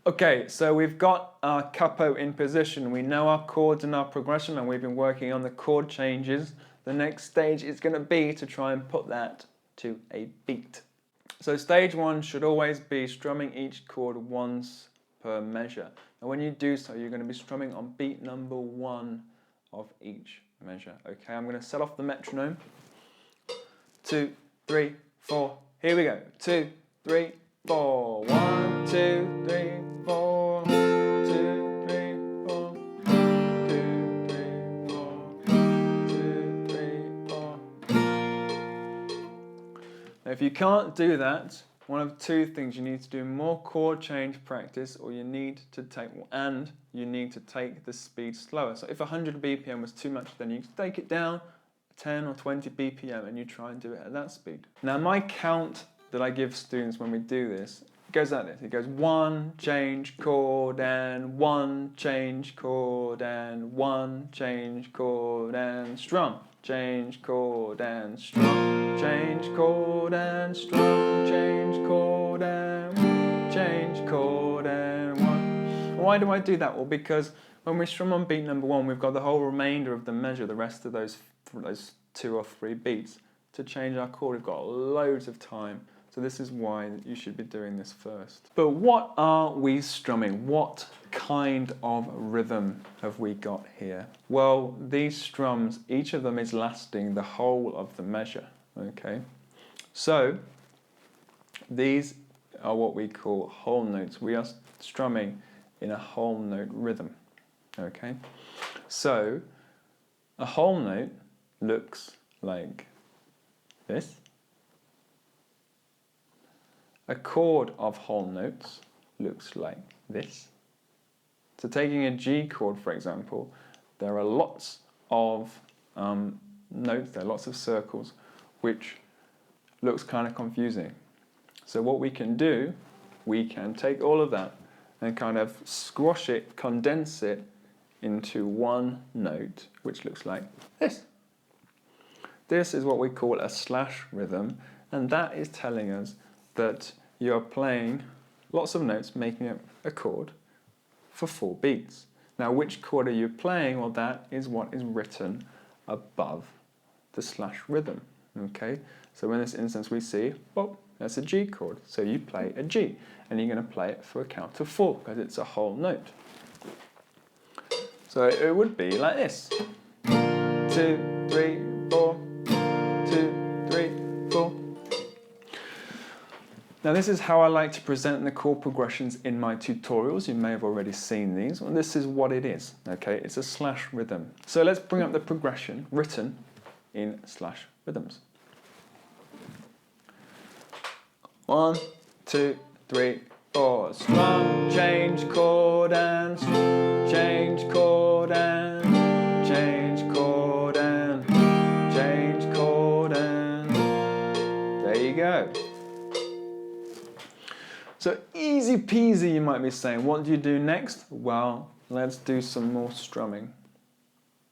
Okay, so we've got our capo in position. We know our chords and our progression, and we've been working on the chord changes. The next stage is going to be to try and put that to a beat. So stage one should always be strumming each chord once per measure. And when you do so, you're going to be strumming on beat number 1 of each measure. Okay, I'm going to set off the metronome. 2, 3, 4. Here we go. 2, 3, 4. 1, 2, 3, 4. 2, 3, 4. 2, 3, 4. 2, 3, 4. Now, if you can't do that, one of two things: you need to do more chord change practice, or you need to take the speed slower. So if 100 BPM was too much, then you take it down 10 or 20 BPM and you try and do it at that speed. Now, my count that I give students when we do this goes like this. It goes 1 change chord and 1 change chord and 1 change chord and strum, change chord and strum, change chord and strum, change chord and change chord and 1. Why do I do that? Well, because when we strum on beat number 1, we've got the whole remainder of the measure, the rest of those 2 or 3 beats to change our chord. We've got loads of time. So this is why you should be doing this first. But what are we strumming? What kind of rhythm have we got here? Well, these strums, each of them is lasting the whole of the measure, okay? So these are what we call whole notes. We are strumming in a whole note rhythm, okay? So a whole note looks like this. A chord of whole notes looks like this. So taking a G chord, for example, there are lots of notes, there are lots of circles, which looks kind of confusing. So what we can do, we can take all of that and kind of squash it, condense it into one note, which looks like this. This is what we call a slash rhythm, and that is telling us that you're playing lots of notes, making a chord for 4 beats. Now, which chord are you playing? Well, that is what is written above the slash rhythm, okay? So in this instance, we see, well, that's a G chord. So you play a G, and you're going to play it for a count of 4, because it's a whole note. So it would be like this. 2, 3, 4, 2, 3, 4. Now this is how I like to present the chord progressions in my tutorials. You may have already seen these. Well, this is what it is, okay? It's a slash rhythm. So let's bring up the progression written in slash rhythms. 1, 2, 3, 4. Strum, change chord and change chord and change chord and change chord and there you go. So easy peasy, you might be saying. What do you do next? Well, let's do some more strumming.